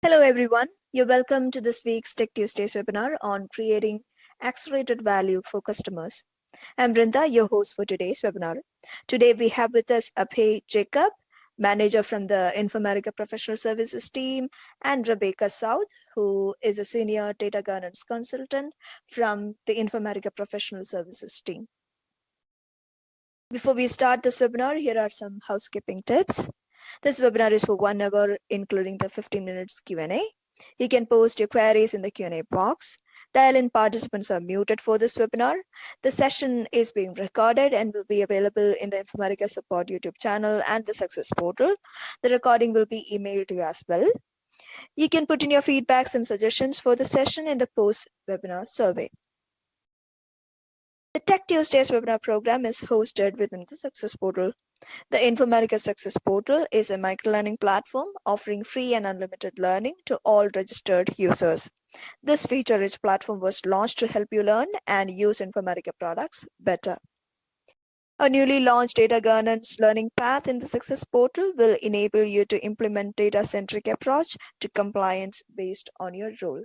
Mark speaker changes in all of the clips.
Speaker 1: Hello everyone, you're welcome to this week's Tech Tuesdays webinar on creating accelerated value for customers. I'm Brinda, your host for today's webinar. Today we have with us Abhay Jacob, manager from the Informatica Professional Services team, and Rebecca South, who is a senior data governance consultant from the Informatica Professional Services team. Before we start this webinar, here are some housekeeping tips. This webinar is for 1 hour, including the 15 minutes Q&A. You can post your queries in the Q&A box. Dial-in participants are muted for this webinar. The session is being recorded and will be available in the Informatica Support YouTube channel and the Success portal. The recording will be emailed to you as well. You can put in your feedbacks and suggestions for the session in the post-webinar survey. The Tech Tuesdays webinar program is hosted within the Success portal. The Informatica Success Portal is a microlearning platform offering free and unlimited learning to all registered users. This feature-rich platform was launched to help you learn and use Informatica products better. A newly launched data governance learning path in the Success Portal will enable you to implement data-centric approach to compliance based on your role.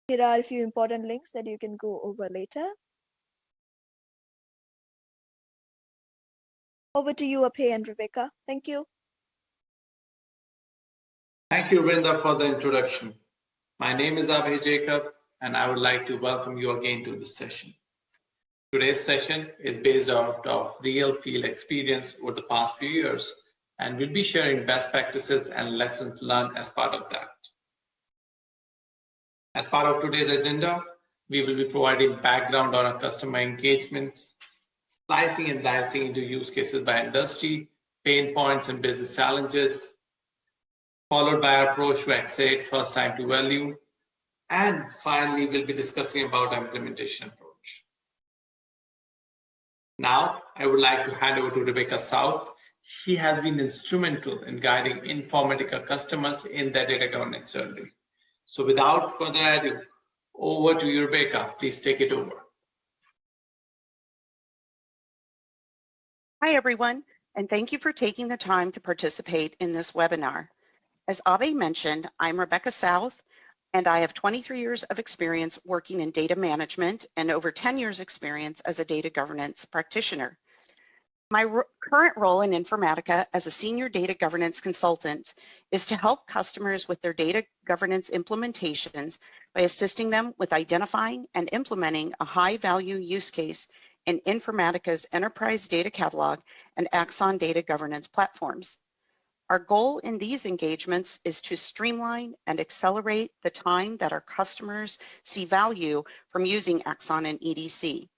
Speaker 1: Here are a few important links that you can go over later. Over to you, Abhay and Rebecca. Thank you.
Speaker 2: Thank you, Brinda, for the introduction. My name is Abhay Jacob, and I would like to welcome you again to this session. Today's session is based out of real field experience over the past few years, and we'll be sharing best practices and lessons learned as part of that. As part of today's agenda, we will be providing background on our customer engagements, slicing and dicing into use cases by industry, pain points and business challenges, followed by our approach to accelerate first time to value, and finally we'll be discussing about our implementation approach. Now I would like to hand over to Rebecca South. She has been instrumental in guiding Informatica customers in their data governance journey. So without further ado, over to you, Rebecca. Please take it over.
Speaker 3: Hi, everyone, and thank you for taking the time to participate in this webinar. As Abhay mentioned, I'm Rebecca South, and I have 23 years of experience working in data management and over 10 years experience as a data governance practitioner. My current role in Informatica as a senior data governance consultant is to help customers with their data governance implementations by assisting them with identifying and implementing a high-value use case in Informatica's Enterprise Data Catalog and Axon data governance platforms. Our goal in these engagements is to streamline and accelerate the time that our customers see value from using Axon and EDC.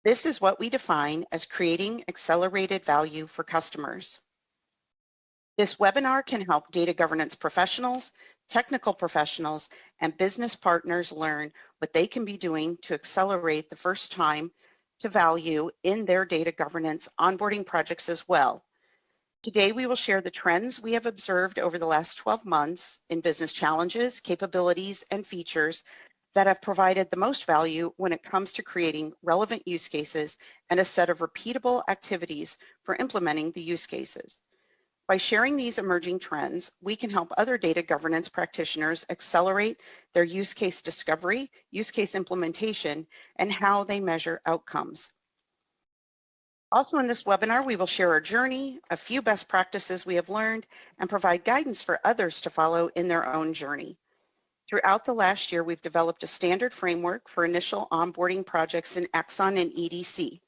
Speaker 3: This is what we define as creating accelerated value for customers. This webinar can help data governance professionals, technical professionals, and business partners learn what they can be doing to accelerate the first time to value in their data governance onboarding projects as well. Today, we will share the trends we have observed over the last 12 months in business challenges, capabilities, and features that have provided the most value when it comes to creating relevant use cases and a set of repeatable activities for implementing the use cases. By sharing these emerging trends, we can help other data governance practitioners accelerate their use case discovery, use case implementation, and how they measure outcomes. Also in this webinar, we will share our journey, a few best practices we have learned, and provide guidance for others to follow in their own journey. Throughout the last year, we've developed a standard framework for initial onboarding projects in Axon and EDC.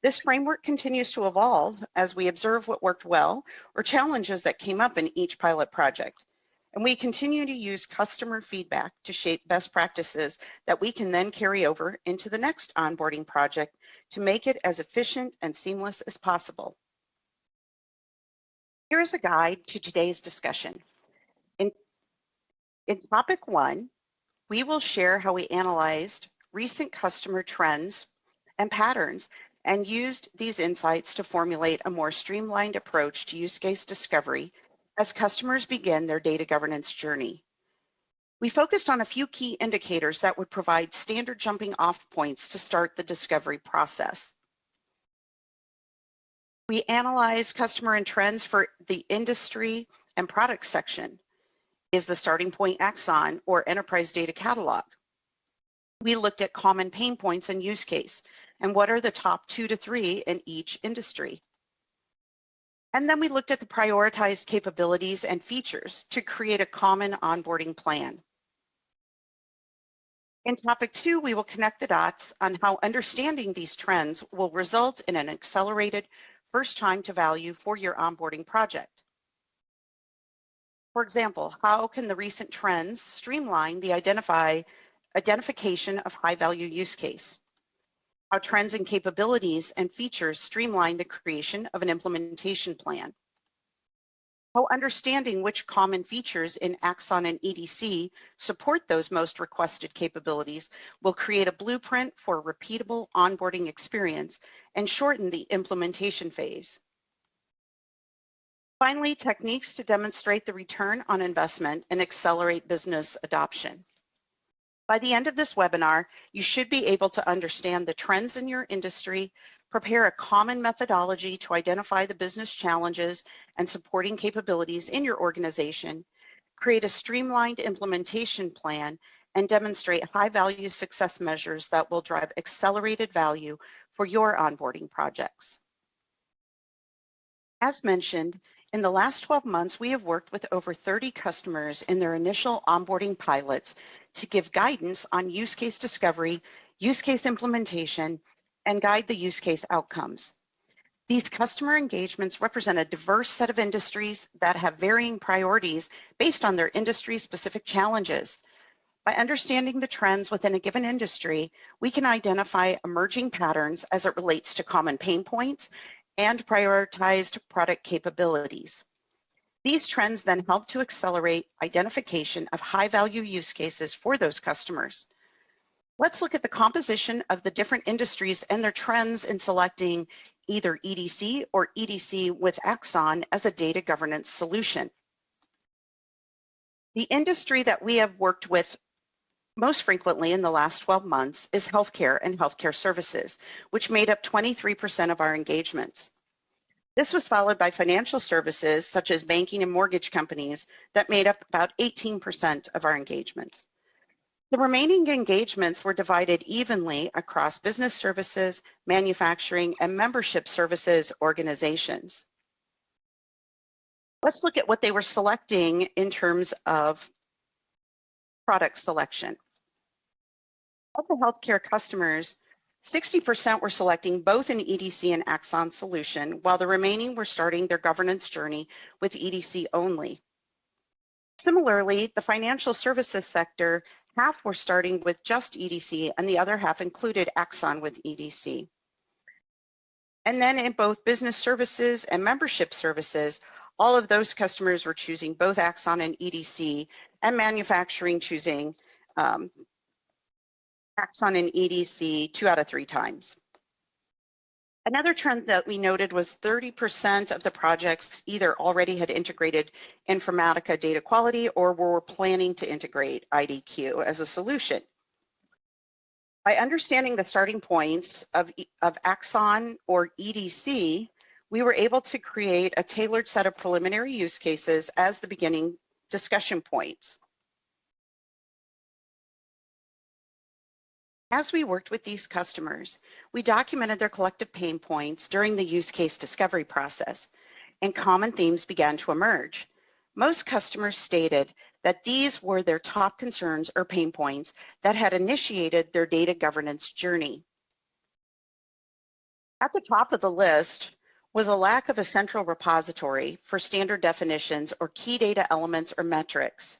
Speaker 3: This framework continues to evolve as we observe what worked well or challenges that came up in each pilot project. And we continue to use customer feedback to shape best practices that we can then carry over into the next onboarding project to make it as efficient and seamless as possible. Here is a guide to today's discussion. In topic 1, we will share how we analyzed recent customer trends and patterns and used these insights to formulate a more streamlined approach to use case discovery as customers begin their data governance journey. We focused on a few key indicators that would provide standard jumping off points to start the discovery process. We analyzed customer and trends for the industry and product section. Is the starting point Axon or Enterprise Data Catalog? We looked at common pain points and use case, and what are the top 2 to 3 in each industry. And then we looked at the prioritized capabilities and features to create a common onboarding plan. In topic 2, we will connect the dots on how understanding these trends will result in an accelerated first time to value for your onboarding project. For example, how can the recent trends streamline the identification of high value use case? How trends and capabilities and features streamline the creation of an implementation plan? How understanding which common features in Axon and EDC support those most requested capabilities will create a blueprint for a repeatable onboarding experience and shorten the implementation phase. Finally, techniques to demonstrate the return on investment and accelerate business adoption. By the end of this webinar, you should be able to understand the trends in your industry, prepare a common methodology to identify the business challenges and supporting capabilities in your organization, create a streamlined implementation plan, and demonstrate high-value success measures that will drive accelerated value for your onboarding projects. As mentioned, in the last 12 months, we have worked with over 30 customers in their initial onboarding pilots to give guidance on use case discovery, use case implementation, and guide the use case outcomes. These customer engagements represent a diverse set of industries that have varying priorities based on their industry-specific challenges. By understanding the trends within a given industry, we can identify emerging patterns as it relates to common pain points and prioritized product capabilities. These trends then help to accelerate identification of high-value use cases for those customers. Let's look at the composition of the different industries and their trends in selecting either EDC or EDC with Axon as a data governance solution. The industry that we have worked with most frequently in the last 12 months is healthcare and healthcare services, which made up 23% of our engagements. This was followed by financial services, such as banking and mortgage companies, that made up about 18% of our engagements. The remaining engagements were divided evenly across business services, manufacturing, and membership services organizations. Let's look at what they were selecting in terms of product selection. Of the healthcare customers, 60% were selecting both an EDC and Axon solution, while the remaining were starting their governance journey with EDC only. Similarly, the financial services sector, half were starting with just EDC and the other half included Axon with EDC. And then in both business services and membership services, all of those customers were choosing both Axon and EDC, and manufacturing choosing Axon and EDC 2 out of 3 times. Another trend that we noted was 30% of the projects either already had integrated Informatica data quality or were planning to integrate IDQ as a solution. By understanding the starting points of Axon or EDC, we were able to create a tailored set of preliminary use cases as the beginning discussion points. As we worked with these customers, we documented their collective pain points during the use case discovery process, and common themes began to emerge. Most customers stated that these were their top concerns or pain points that had initiated their data governance journey. At the top of the list was a lack of a central repository for standard definitions or key data elements or metrics.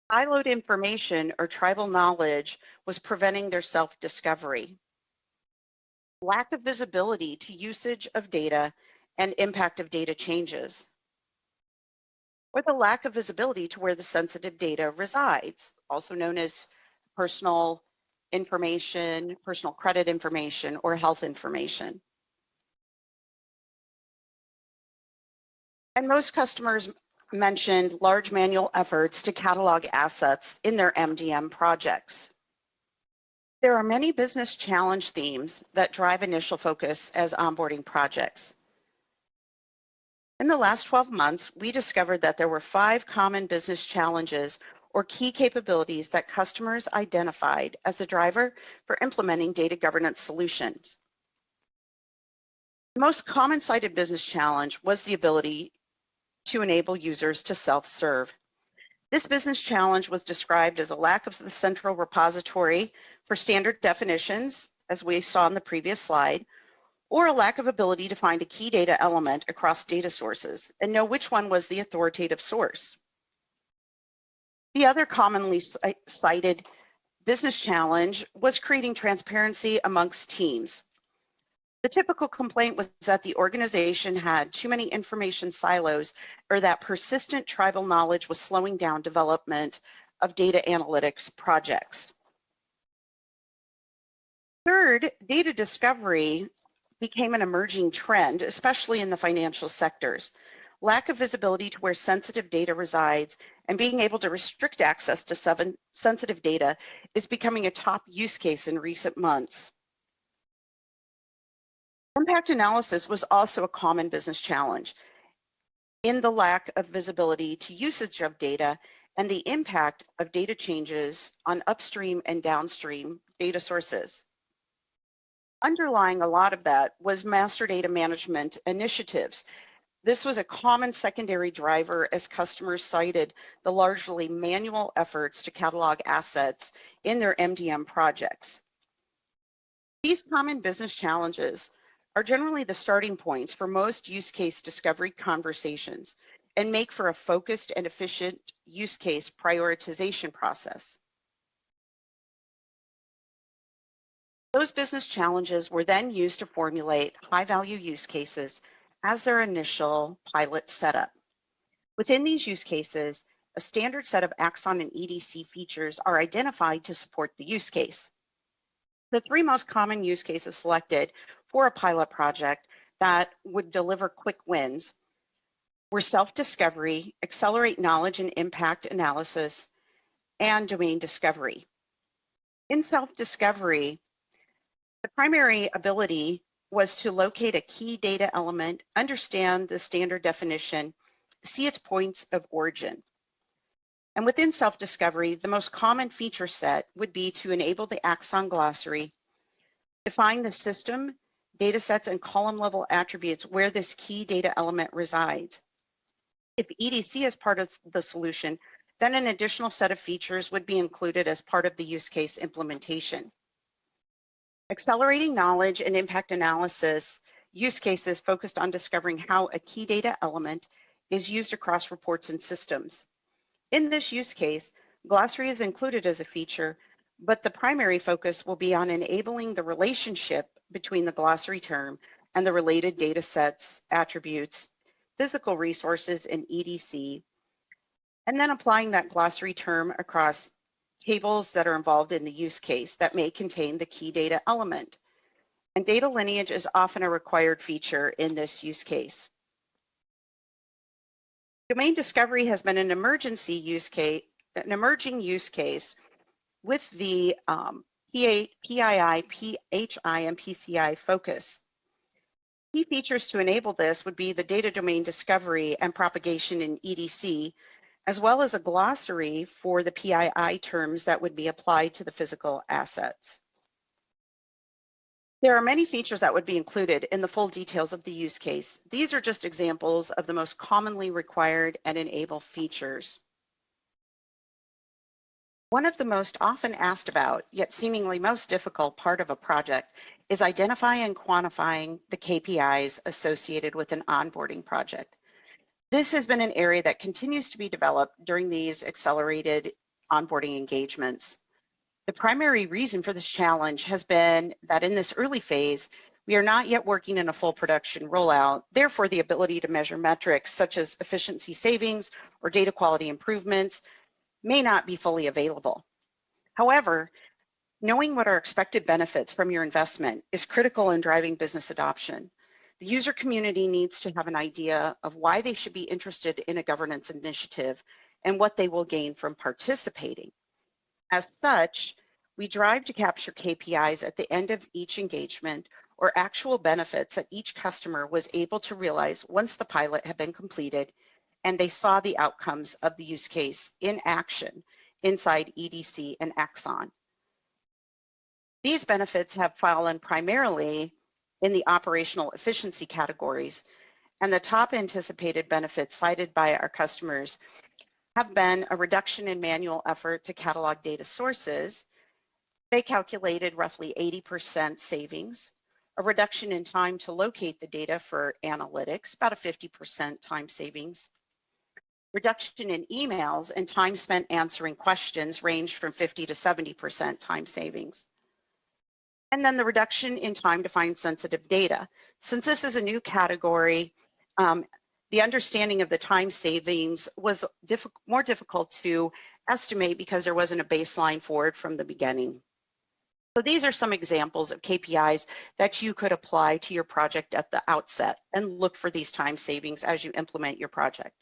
Speaker 3: Siloed information or tribal knowledge was preventing their self-discovery. Lack of visibility to usage of data and impact of data changes. Or the lack of visibility to where the sensitive data resides, also known as personal information, personal credit information, or health information. And most customers mentioned large manual efforts to catalog assets in their MDM projects. There are many business challenge themes that drive initial focus as onboarding projects. In the last 12 months, we discovered that there were 5 common business challenges or key capabilities that customers identified as the driver for implementing data governance solutions. The most common cited business challenge was the ability to enable users to self-serve. This business challenge was described as a lack of the central repository for standard definitions, as we saw in the previous slide, or a lack of ability to find a key data element across data sources and know which one was the authoritative source. The other commonly cited business challenge was creating transparency amongst teams. The typical complaint was that the organization had too many information silos or that persistent tribal knowledge was slowing down development of data analytics projects. Third, data discovery became an emerging trend, especially in the financial sectors. Lack of visibility to where sensitive data resides and being able to restrict access to sensitive data is becoming a top use case in recent months. Impact analysis was also a common business challenge in the lack of visibility to usage of data and the impact of data changes on upstream and downstream data sources. Underlying a lot of that was master data management initiatives. This was a common secondary driver as customers cited the largely manual efforts to catalog assets in their MDM projects. These common business challenges are generally the starting points for most use case discovery conversations and make for a focused and efficient use case prioritization process. Those business challenges were then used to formulate high-value use cases as their initial pilot setup. Within these use cases, a standard set of Axon and EDC features are identified to support the use case. The 3 most common use cases selected for a pilot project that would deliver quick wins were self-discovery, accelerate knowledge and impact analysis, and domain discovery. In self-discovery, the primary ability was to locate a key data element, understand the standard definition, see its points of origin. And within self-discovery, the most common feature set would be to enable the Axon glossary, define the system, data sets, and column level attributes where this key data element resides. If EDC is part of the solution, then an additional set of features would be included as part of the use case implementation. Accelerating knowledge and impact analysis use cases focused on discovering how a key data element is used across reports and systems. In this use case, glossary is included as a feature, but the primary focus will be on enabling the relationship between the glossary term and the related data sets, attributes, physical resources in EDC, and then applying that glossary term across tables that are involved in the use case that may contain the key data element. And data lineage is often a required feature in this use case. Domain discovery has been an emerging use case with the PII, PHI, and PCI focus. Key features to enable this would be the data domain discovery and propagation in EDC, as well as a glossary for the PII terms that would be applied to the physical assets. There are many features that would be included in the full details of the use case. These are just examples of the most commonly required and enabled features. One of the most often asked about, yet seemingly most difficult part of a project is identifying and quantifying the KPIs associated with an onboarding project. This has been an area that continues to be developed during these accelerated onboarding engagements. The primary reason for this challenge has been that in this early phase, we are not yet working in a full production rollout. Therefore, the ability to measure metrics such as efficiency savings or data quality improvements may not be fully available. However, knowing what are expected benefits from your investment is critical in driving business adoption. The user community needs to have an idea of why they should be interested in a governance initiative and what they will gain from participating. As such, we drive to capture KPIs at the end of each engagement or actual benefits that each customer was able to realize once the pilot had been completed and they saw the outcomes of the use case in action inside EDC and Axon. These benefits have fallen primarily in the operational efficiency categories, and the top anticipated benefits cited by our customers have been a reduction in manual effort to catalog data sources. They calculated roughly 80% savings, a reduction in time to locate the data for analytics, about a 50% time savings, reduction in emails and time spent answering questions ranged from 50 to 70% time savings. And then the reduction in time to find sensitive data. Since this is a new category, the understanding of the time savings was more difficult to estimate because there wasn't a baseline for it from the beginning. So these are some examples of KPIs that you could apply to your project at the outset and look for these time savings as you implement your project.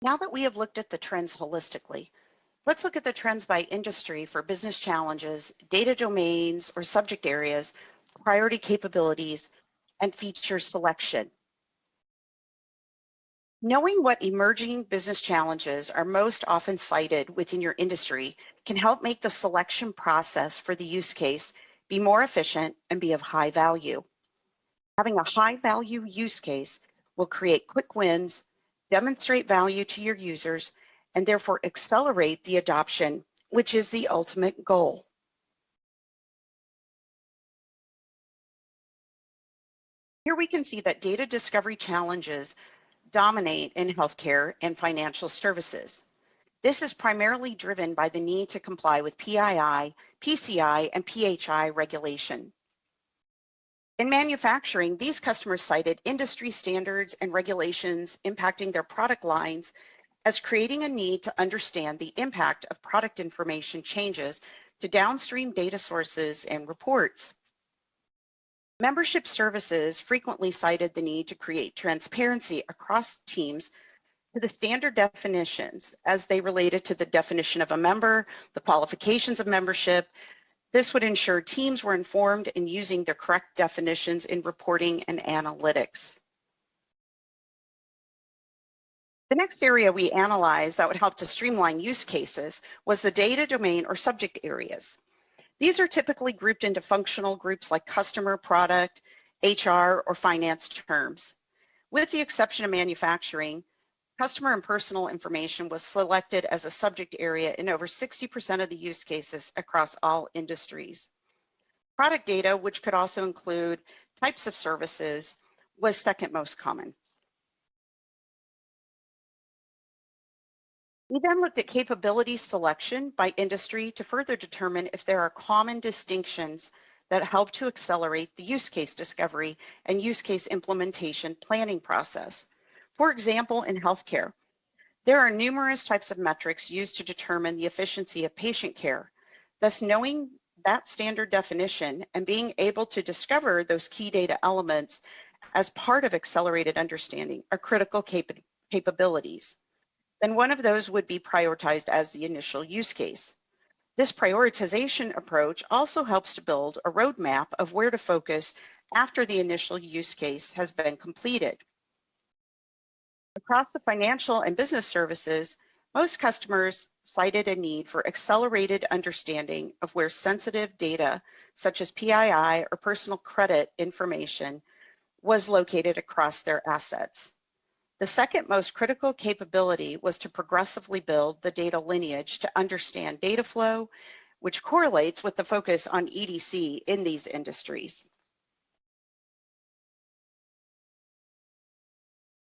Speaker 3: Now that we have looked at the trends holistically, let's look at the trends by industry for business challenges, data domains or subject areas, priority capabilities, and feature selection. Knowing what emerging business challenges are most often cited within your industry can help make the selection process for the use case be more efficient and be of high value. Having a high value use case will create quick wins, demonstrate value to your users, and therefore accelerate the adoption, which is the ultimate goal. Here we can see that data discovery challenges dominate in healthcare and financial services. This is primarily driven by the need to comply with PII, PCI, and PHI regulation. In manufacturing, these customers cited industry standards and regulations impacting their product lines as creating a need to understand the impact of product information changes to downstream data sources and reports. Membership services frequently cited the need to create transparency across teams to the standard definitions as they related to the definition of a member, the qualifications of membership. This would ensure teams were informed in using the correct definitions in reporting and analytics. The next area we analyzed that would help to streamline use cases was the data domain or subject areas. These are typically grouped into functional groups like customer, product, HR, or finance terms. With the exception of manufacturing, customer and personal information was selected as a subject area in over 60% of the use cases across all industries. Product data, which could also include types of services, was second most common. We then looked at capability selection by industry to further determine if there are common distinctions that help to accelerate the use case discovery and use case implementation planning process. For example, in healthcare, there are numerous types of metrics used to determine the efficiency of patient care. Thus, knowing that standard definition and being able to discover those key data elements as part of accelerated understanding are critical capabilities. Then one of those would be prioritized as the initial use case. This prioritization approach also helps to build a roadmap of where to focus after the initial use case has been completed. Across the financial and business services, most customers cited a need for accelerated understanding of where sensitive data, such as PII or personal credit information, was located across their assets. The second most critical capability was to progressively build the data lineage to understand data flow, which correlates with the focus on EDC in these industries.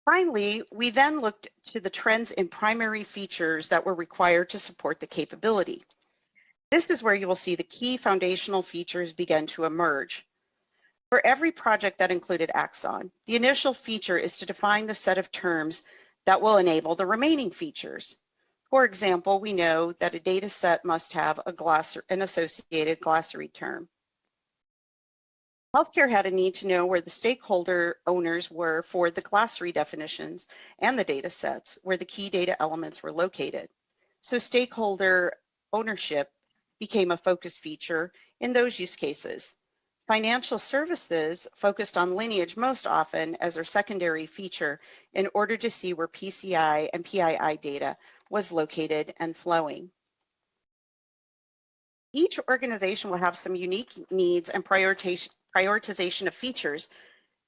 Speaker 3: Finally, we then looked to the trends in primary features that were required to support the capability. This is where you will see the key foundational features begin to emerge. For every project that included Axon, the initial feature is to define the set of terms that will enable the remaining features. For example, we know that a data set must have an associated glossary term. Healthcare had a need to know where the stakeholder owners were for the glossary definitions and the data sets where the key data elements were located. So stakeholder ownership became a focus feature in those use cases. Financial services focused on lineage most often as their secondary feature in order to see where PCI and PII data was located and flowing. Each organization will have some unique needs and prioritization of features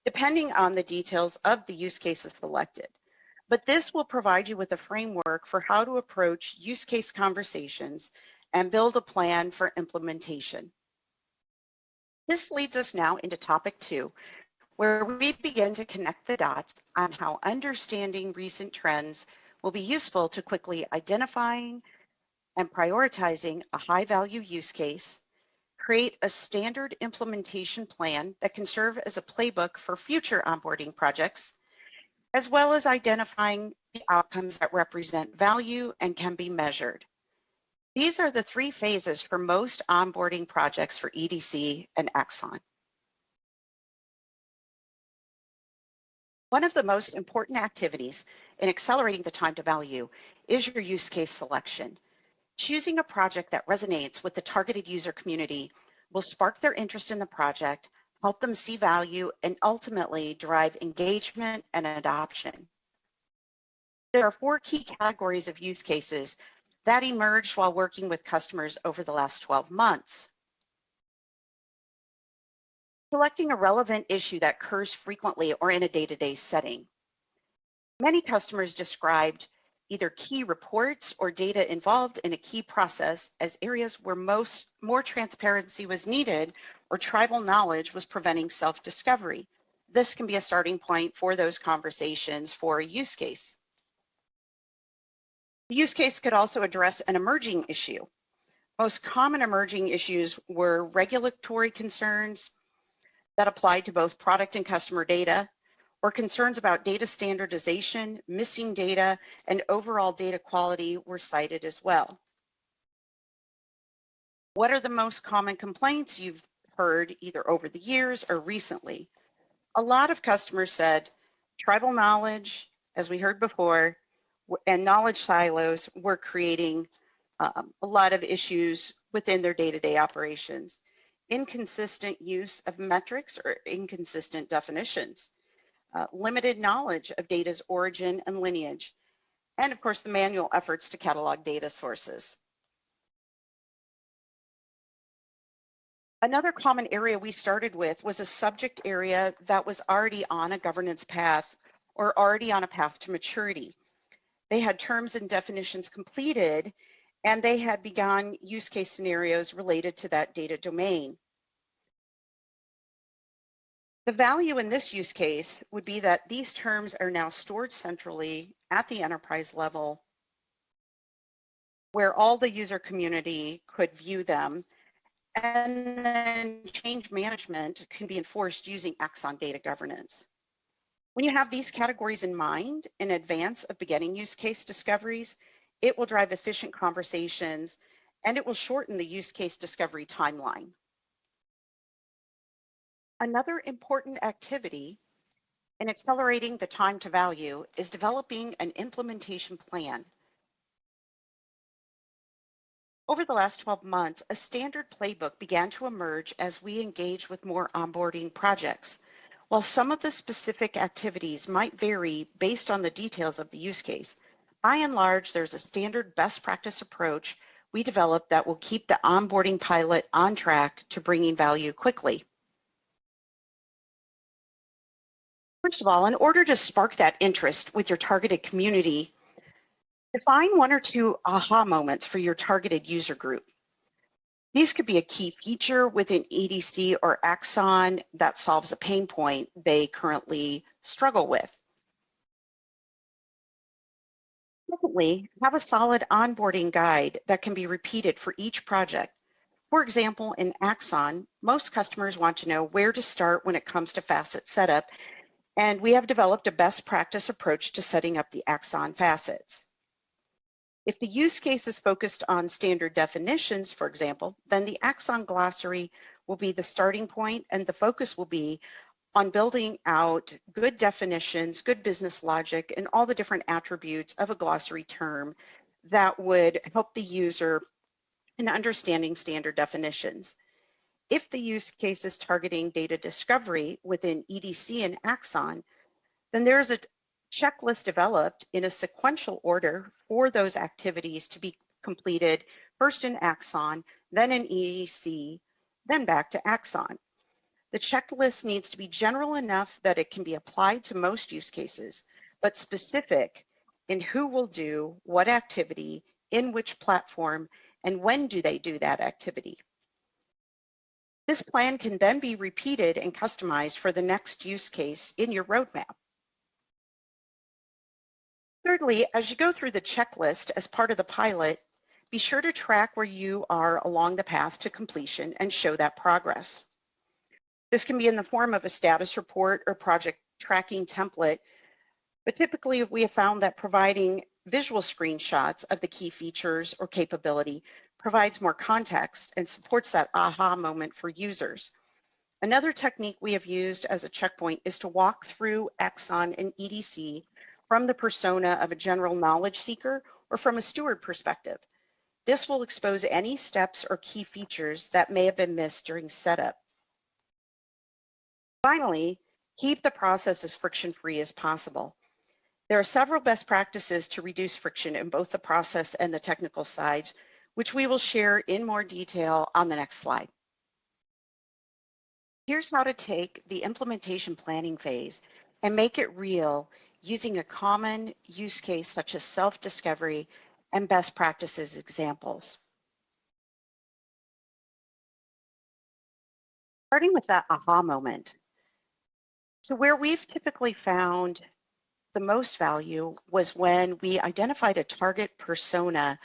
Speaker 3: depending on the details of the use cases selected. But this will provide you with a framework for how to approach use case conversations and build a plan for implementation. This leads us now into topic 2, where we begin to connect the dots on how understanding recent trends will be useful to quickly identifying and prioritizing a high-value use case, create a standard implementation plan that can serve as a playbook for future onboarding projects, as well as identifying the outcomes that represent value and can be measured. These are the 3 phases for most onboarding projects for EDC and Axon. One of the most important activities in accelerating the time to value is your use case selection. Choosing a project that resonates with the targeted user community will spark their interest in the project, help them see value, and ultimately drive engagement and adoption. There are 4 key categories of use cases that emerged while working with customers over the last 12 months. Selecting a relevant issue that occurs frequently or in a day-to-day setting. Many customers described either key reports or data involved in a key process as areas where more transparency was needed or tribal knowledge was preventing self-discovery. This can be a starting point for those conversations for a use case. The use case could also address an emerging issue. Most common emerging issues were regulatory concerns that applied to both product and customer data, or concerns about data standardization, missing data, and overall data quality were cited as well. What are the most common complaints you've heard either over the years or recently? A lot of customers said tribal knowledge, as we heard before, and knowledge silos were creating a lot of issues within their day-to-day operations. Inconsistent use of metrics or inconsistent definitions. Limited knowledge of data's origin and lineage, and of course the manual efforts to catalog data sources. Another common area we started with was a subject area that was already on a governance path or already on a path to maturity. They had terms and definitions completed, and they had begun use case scenarios related to that data domain. The value in this use case would be that these terms are now stored centrally at the enterprise level where all the user community could view them, and then change management can be enforced using Axon data governance. When you have these categories in mind in advance of beginning use case discoveries, it will drive efficient conversations and it will shorten the use case discovery timeline. Another important activity in accelerating the time to value is developing an implementation plan. Over the last 12 months, a standard playbook began to emerge as we engage with more onboarding projects. While some of the specific activities might vary based on the details of the use case, by and large, there's a standard best practice approach we developed that will keep the onboarding pilot on track to bringing value quickly. First of all, in order to spark that interest with your targeted community, define 1 or 2 aha moments for your targeted user group. These could be a key feature within EDC or Axon that solves a pain point they currently struggle with. Secondly, have a solid onboarding guide that can be repeated for each project. For example, in Axon, most customers want to know where to start when it comes to facet setup, and we have developed a best practice approach to setting up the Axon facets. If the use case is focused on standard definitions, for example, then the Axon glossary will be the starting point, and the focus will be on building out good definitions, good business logic, and all the different attributes of a glossary term that would help the user in understanding standard definitions. If the use case is targeting data discovery within EDC and Axon, then there's a checklist developed in a sequential order for those activities to be completed first in Axon, then in EDC, then back to Axon. The checklist needs to be general enough that it can be applied to most use cases, but specific in who will do what activity, in which platform, and when do they do that activity. This plan can then be repeated and customized for the next use case in your roadmap. Thirdly, as you go through the checklist as part of the pilot, be sure to track where you are along the path to completion and show that progress. This can be in the form of a status report or project tracking template, but typically we have found that providing visual screenshots of the key features or capability provides more context and supports that aha moment for users. Another technique we have used as a checkpoint is to walk through Axon and EDC from the persona of a general knowledge seeker or from a steward perspective. This will expose any steps or key features that may have been missed during setup. Finally, keep the process as friction-free as possible. There are several best practices to reduce friction in both the process and the technical sides, which we will share in more detail on the next slide. Here's how to take the implementation planning phase and make it real using a common use case such as self-discovery and best practices examples. Starting with that aha moment. So where we've typically found the most value was when we identified a target persona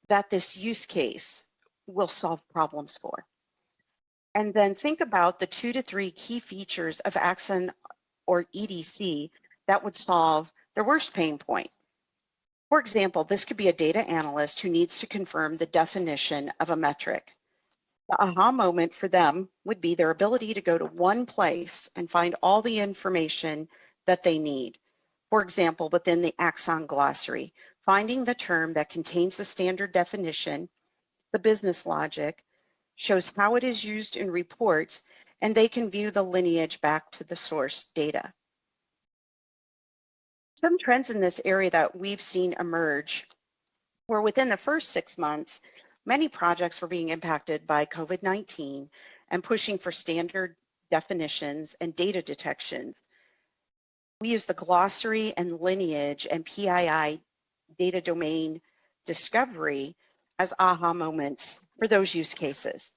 Speaker 3: that this use case will solve problems for. And then think about the 2 to 3 key features of Axon or EDC that would solve their worst pain point. For example, this could be a data analyst who needs to confirm the definition of a metric. The aha moment for them would be their ability to go to one place and find all the information that they need. For example, within the Axon glossary, finding the term that contains the standard definition, the business logic, shows how it is used in reports, and they can view the lineage back to the source data. Some trends in this area that we've seen emerge were within the first 6 months, many projects were being impacted by COVID-19 and pushing for standard definitions and data detections. We use the glossary and lineage and PII data domain discovery as aha moments for those use cases.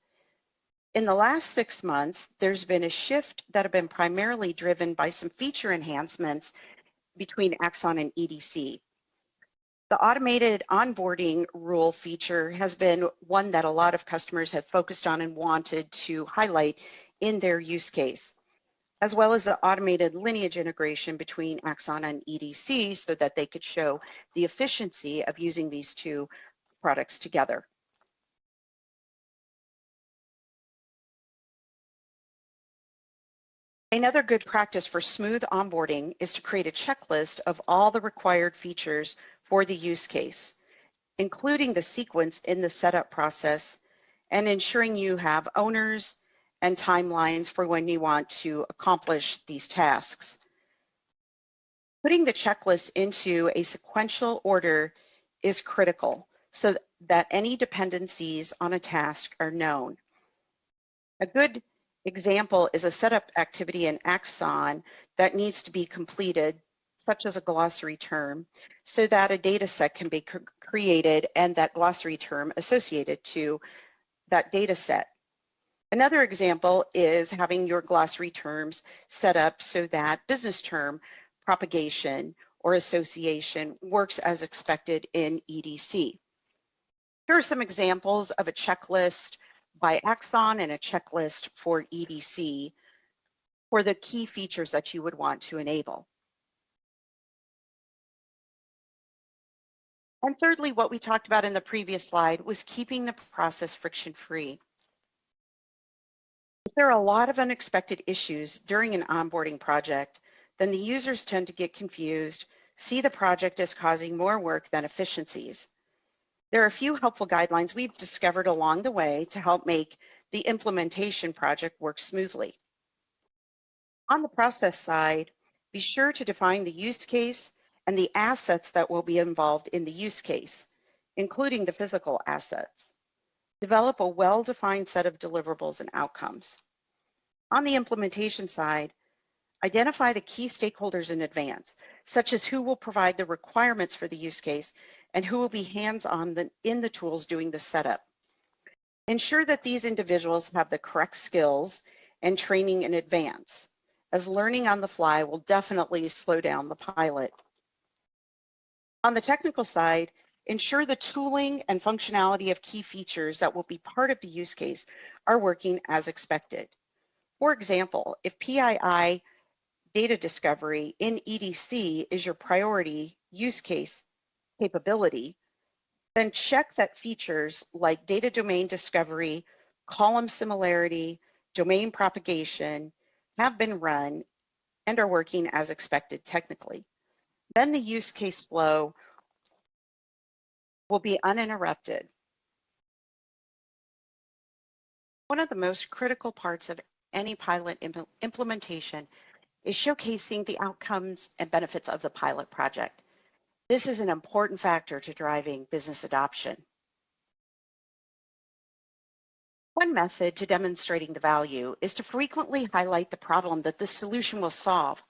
Speaker 3: In the last 6 months, there's been a shift that have been primarily driven by some feature enhancements between Axon and EDC. The automated onboarding rule feature has been one that a lot of customers have focused on and wanted to highlight in their use case, as well as the automated lineage integration between Axon and EDC so that they could show the efficiency of using these two products together. Another good practice for smooth onboarding is to create a checklist of all the required features for the use case, including the sequence in the setup process, and ensuring you have owners and timelines for when you want to accomplish these tasks. Putting the checklist into a sequential order is critical so that any dependencies on a task are known. A good example is a setup activity in Axon that needs to be completed, such as a glossary term, so that a data set can be created and that glossary term associated to that data set. Another example is having your glossary terms set up so that business term propagation or association works as expected in EDC. Here are some examples of a checklist by Axon and a checklist for EDC for the key features that you would want to enable. And thirdly, what we talked about in the previous slide was keeping the process friction-free. If there are a lot of unexpected issues during an onboarding project, then the users tend to get confused, see the project as causing more work than efficiencies. There are a few helpful guidelines we've discovered along the way to help make the implementation project works smoothly. On the process side, be sure to define the use case and the assets that will be involved in the use case, including the physical assets. Develop a well-defined set of deliverables and outcomes. On the implementation side, identify the key stakeholders in advance, such as who will provide the requirements for the use case and who will be hands-on in the tools doing the setup. Ensure that these individuals have the correct skills and training in advance, as learning on the fly will definitely slow down the pilot. On the technical side, ensure the tooling and functionality of key features that will be part of the use case are working as expected. For example, if PII data discovery in EDC is your priority use case capability, then check that features like data domain discovery, column similarity, domain propagation have been run and are working as expected technically. Then the use case flow will be uninterrupted. One of the most critical parts of any pilot implementation is showcasing the outcomes and benefits of the pilot project. This is an important factor to driving business adoption. One method to demonstrating the value is to frequently highlight the problem that the solution will solve.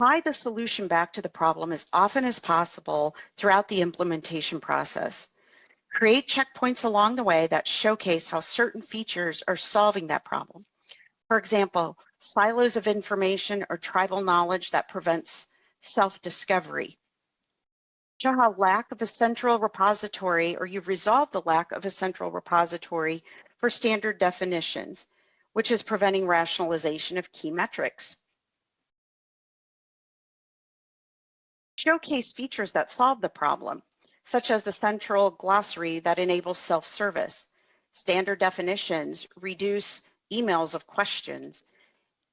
Speaker 3: Tie the solution back to the problem as often as possible throughout the implementation process. Create checkpoints along the way that showcase how certain features are solving that problem. For example, silos of information or tribal knowledge that prevents self-discovery. Show how lack of a central repository, or you've resolved the lack of a central repository for standard definitions, which is preventing rationalization of key metrics. Showcase features that solve the problem, such as the central glossary that enables self-service. Standard definitions reduce emails of questions.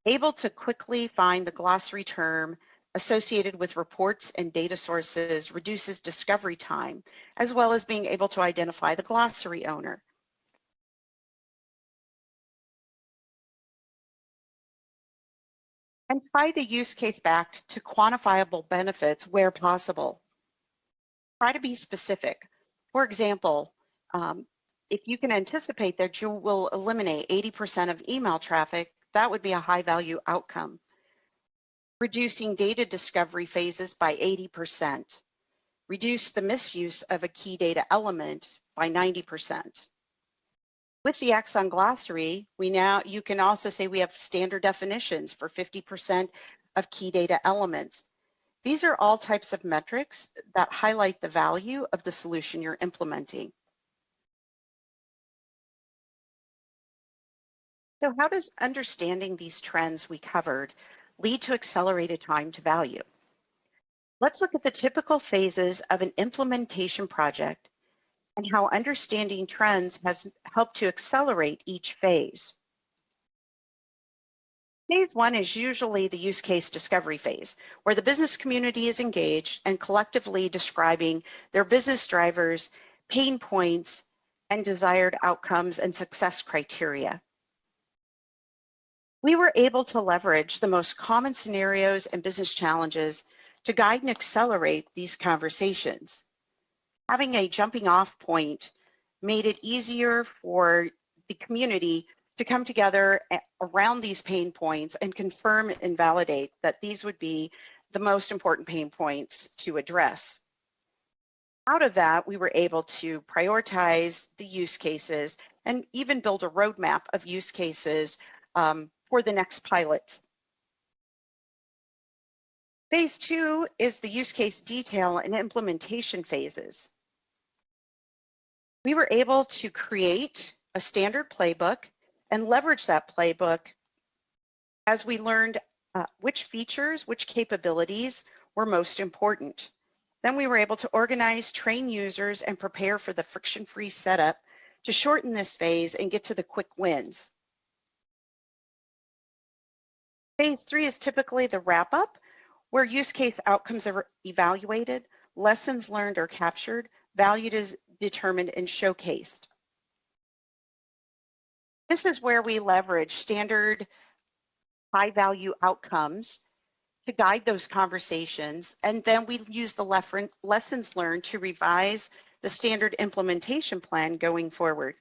Speaker 3: Able to quickly find the glossary term associated with reports and data sources reduces discovery time, as well as being able to identify the glossary owner. And tie the use case back to quantifiable benefits where possible. Try to be specific. For example, if you can anticipate that you will eliminate 80% of email traffic, that would be a high value outcome. Reducing data discovery phases by 80%. Reduce the misuse of a key data element by 90%. With the Axon glossary, you can also say we have standard definitions for 50% of key data elements. These are all types of metrics that highlight the value of the solution you're implementing. So how does understanding these trends we covered lead to accelerated time to value? Let's look at the typical phases of an implementation project and how understanding trends has helped to accelerate each phase. Phase one is usually the use case discovery phase, where the business community is engaged and collectively describing their business drivers, pain points, and desired outcomes and success criteria. We were able to leverage the most common scenarios and business challenges to guide and accelerate these conversations. Having a jumping off point made it easier for the community to come together around these pain points and confirm and validate that these would be the most important pain points to address. Out of that, we were able to prioritize the use cases and even build a roadmap of use cases for the next pilots. Phase two is the use case detail and implementation phases. We were able to create a standard playbook and leverage that playbook as we learned which features, which capabilities were most important. Then we were able to organize, train users, and prepare for the friction-free setup to shorten this phase and get to the quick wins. Phase three is typically the wrap-up, where use case outcomes are evaluated, lessons learned are captured, value is determined and showcased. This is where we leverage standard high-value outcomes to guide those conversations, and then we use the lessons learned to revise the standard implementation plan going forward.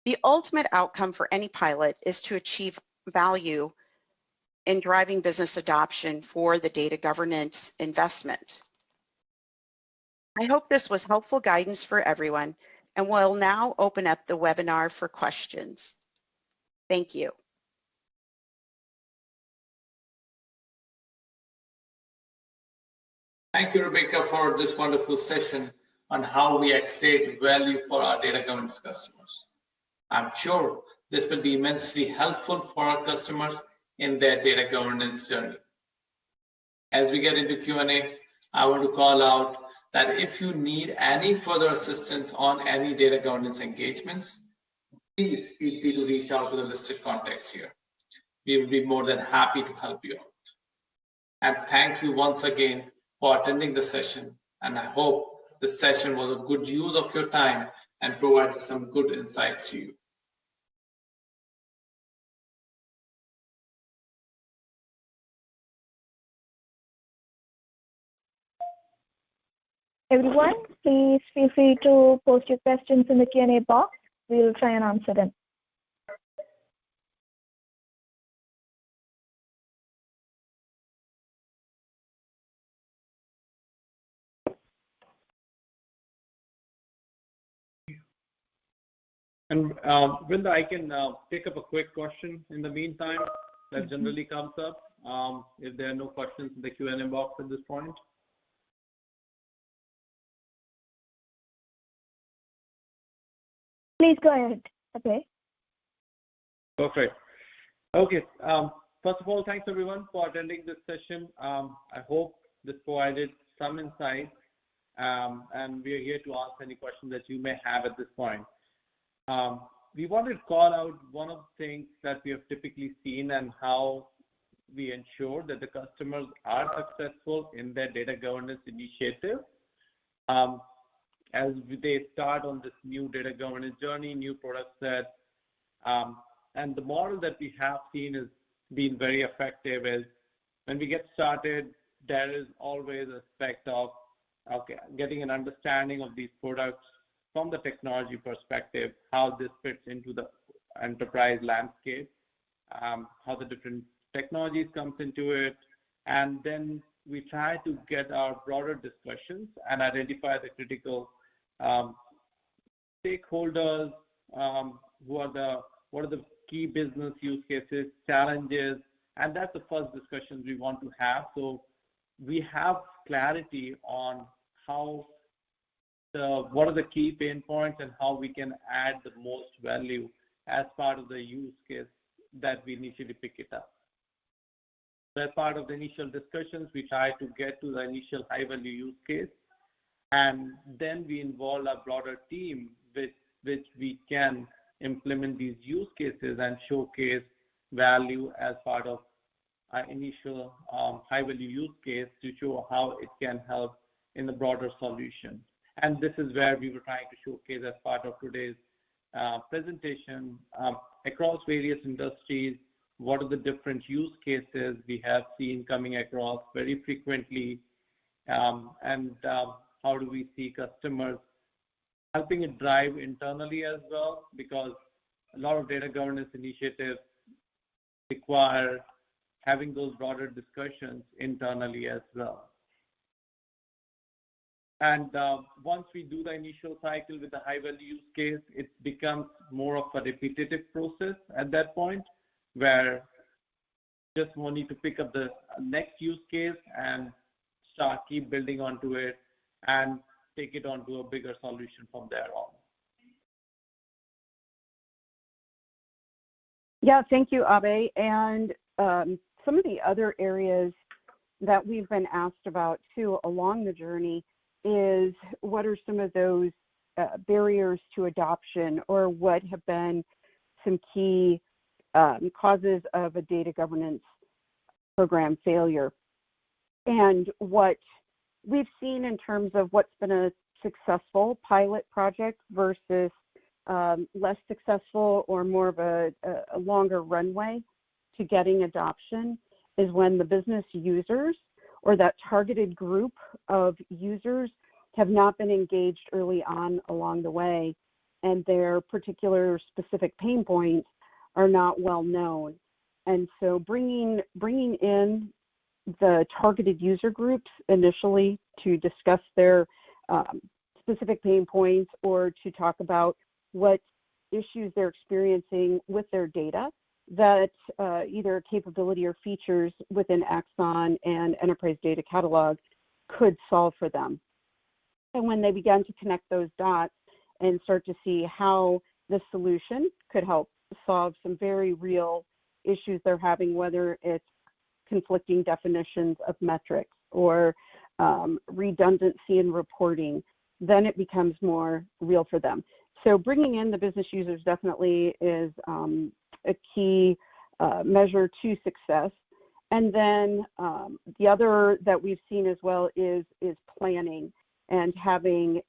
Speaker 3: The ultimate outcome for any pilot is to achieve value in driving business adoption for the data governance investment. I hope this was helpful guidance for everyone, and we'll now open up the webinar for questions. Thank you.
Speaker 2: Thank you, Rebecca, for this wonderful session on how we extract value for our data governance customers. I'm sure this will be immensely helpful for our customers in their data governance journey. As we get into Q&A, I want to call out that if you need any further assistance on any data governance engagements, please feel free to reach out to the listed contacts here. We will be more than happy to help you out. And thank you once again for attending the session, and I hope the session was a good use of your time and provided some good insights to you.
Speaker 1: Everyone, please feel free to post your questions in the Q&A box. We'll try and answer them.
Speaker 4: And Brinda, I can pick up a quick question in the meantime that generally comes up if there are no questions in the Q&A box at this point.
Speaker 1: Please go ahead. Okay.
Speaker 4: Perfect. Okay. First of all, thanks everyone for attending this session. I hope this provided some insight, and we are here to answer any questions that you may have at this point. We wanted to call out one of the things that we have typically seen and how we ensure that the customers are successful in their data governance initiative as they start on this new data governance journey, new product set. And the model that we have seen is being very effective is when we get started, there is always an aspect of getting an understanding of these products from the technology perspective, how this fits into the enterprise landscape, how the different technologies comes into it, and then we try to get our broader discussions and identify the critical stakeholders, what are the key business use cases, challenges, and that's the first discussions we want to have. So we have clarity on what are the key pain points and how we can add the most value as part of the use case that we initially pick it up. So as part of the initial discussions, we try to get to the initial high value use case, and then we involve a broader team with which we can implement these use cases and showcase value as part of our initial high value use case to show how it can help in the broader solution. And this is where we were trying to showcase as part of today's presentation across various industries, what are the different use cases we have seen coming across very frequently, and how do we see customers helping it drive internally as well, because a lot of data governance initiatives require having those broader discussions internally as well. And once we do the initial cycle with the high value use case, it becomes more of a repetitive process at that point, where just one need to pick up the next use case and keep building onto it and take it onto a bigger solution from there on.
Speaker 5: Yeah, thank you, Abe. And some of the other areas that we've been asked about too along the journey is what are some of those barriers to adoption, or what have been some key causes of a data governance program failure. And what we've seen in terms of what's been a successful pilot project versus less successful or more of a longer runway to getting adoption is when the business users or that targeted group of users have not been engaged early on along the way, and their particular specific pain points are not well known. And so bringing in the targeted user groups initially to discuss their specific pain points or to talk about what issues they're experiencing with their data that either capability or features within Axon and Enterprise Data Catalog could solve for them. And when they began to connect those dots and start to see how this solution could help solve some very real issues they're having, whether it's conflicting definitions of metrics or redundancy in reporting, then it becomes more real for them. So bringing in the business users definitely is a key measure to success. And then the other that we've seen as well is planning and having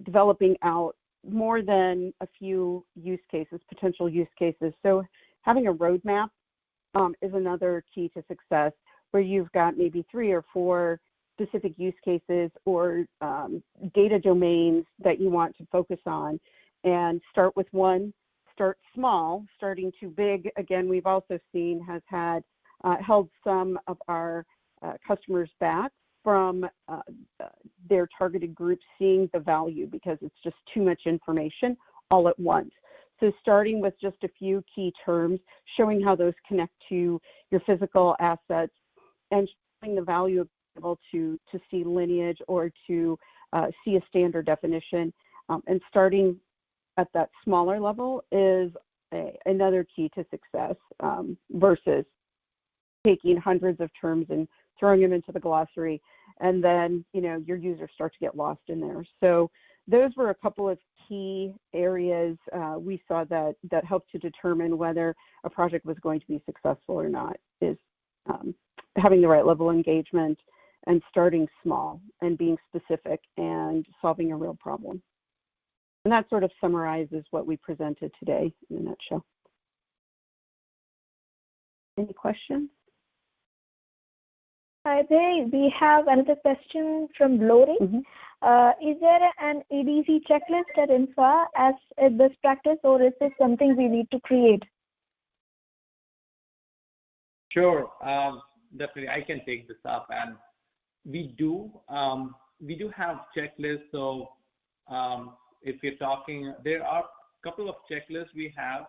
Speaker 5: developing out more than a few use cases, potential use cases. So having a roadmap is another key to success, where you've got maybe 3 or 4 specific use cases or data domains that you want to focus on, and start with one, start small. Starting too big, again, we've also seen has had held some of our customers back from their targeted groups seeing the value, because it's just too much information all at once. So starting with just a few key terms, showing how those connect to your physical assets, and showing the value of being able to see lineage or to see a standard definition, and starting at that smaller level is another key to success, versus taking hundreds of terms and throwing them into the glossary, and then your users start to get lost in there. So those were a couple of key areas we saw that helped to determine whether a project was going to be successful or not, is having the right level of engagement and starting small and being specific and solving a real problem. And that sort of summarizes what we presented today in a nutshell. Any questions?
Speaker 1: Hi there. We have another question from Lori. Is there an EDC checklist at Infa as a best practice, or is this something we need to create?
Speaker 4: Sure, definitely. I can take this up, and we do have checklists. So if you're talking, there are a couple of checklists we have.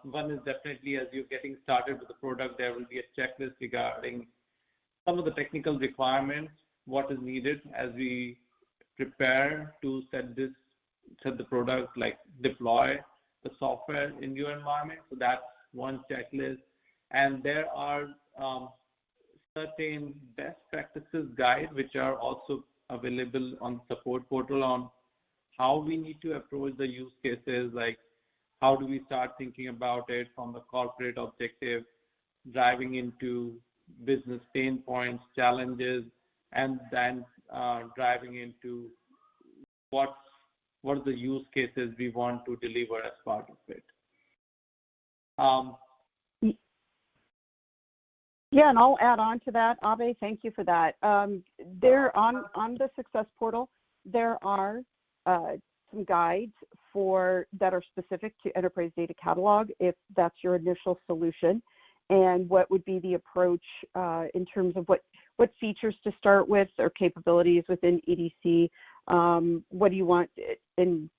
Speaker 4: One is definitely, as you're getting started with the product, there will be a checklist regarding some of the technical requirements, what is needed as we prepare to set the product, like deploy the software in your environment. So that's one checklist. And there are certain best practices guide, which are also available on the support portal on how we need to approach the use cases, like how do we start thinking about it from the corporate objective, driving into business pain points, challenges, and then driving into what are the use cases we want to deliver as part of it.
Speaker 5: Yeah, and I'll add on to that, Abe. Thank you for that. There on the Success Portal, there are some guides that are specific to Enterprise Data Catalog, if that's your initial solution, and what would be the approach in terms of what features to start with or capabilities within EDC. What do you want, and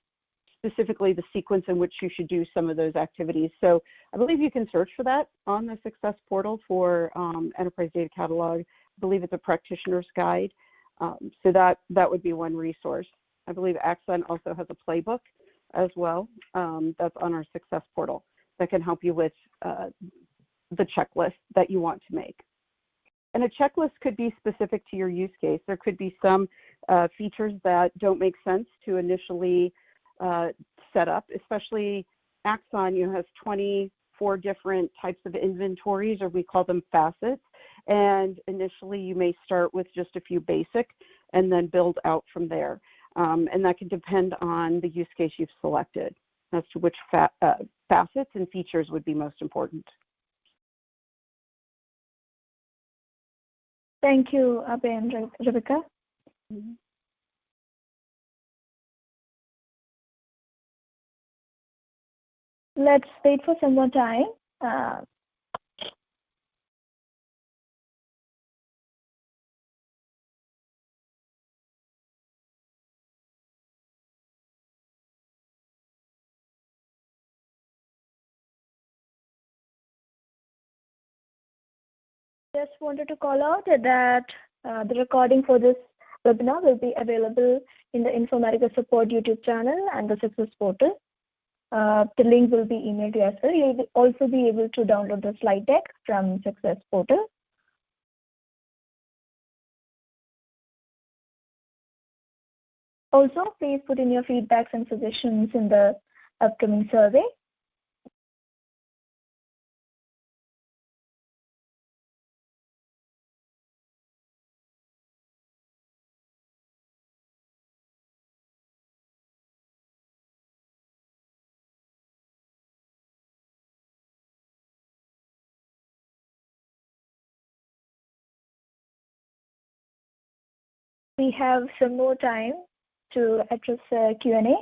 Speaker 5: specifically the sequence in which you should do some of those activities. So I believe you can search for that on the Success Portal for Enterprise Data Catalog. I believe it's a practitioner's guide. So that would be one resource. I believe Axon also has a playbook as well that's on our Success Portal that can help you with the checklist that you want to make. And a checklist could be specific to your use case. There could be some features that don't make sense to initially set up, especially Axon has 24 different types of inventories, or we call them facets. And initially you may start with just a few basic and then build out from there. And that can depend on the use case you've selected. as to which facets and features would be most important.
Speaker 1: Thank you, Abe and Rebecca. Let's wait for some more time. Just wanted to call out that the recording for this webinar will be available in the Informatica Support YouTube channel and the Success Portal. The link will be emailed to you as well. You'll also be able to download the slide deck from Success Portal. Also, please put in your feedbacks and suggestions in the upcoming survey. We have some more time to address Q&A.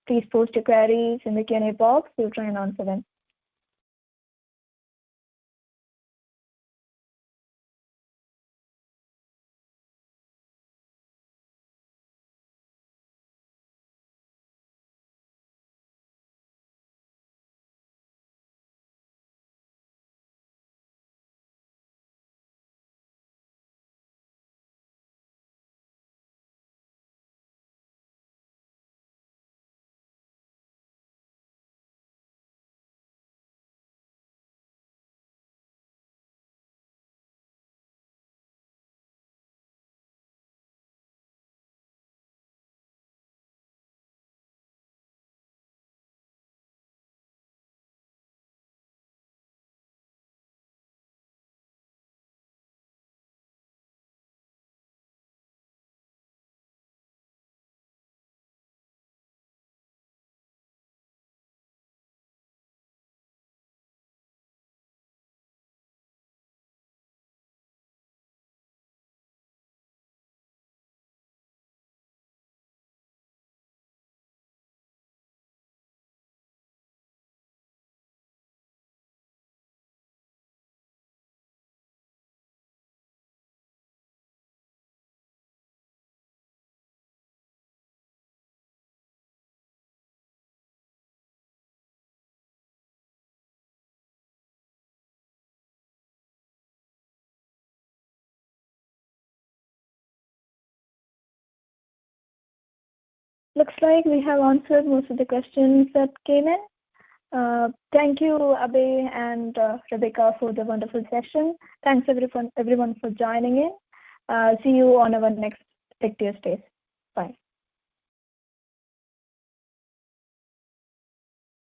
Speaker 1: Please post your queries in the Q&A box. We'll try and answer them. Looks like we have answered most of the questions that came in. Thank you, Abe and Rebecca, for the wonderful session. Thanks everyone for joining in. See you on our next Tech Tuesdays. Bye.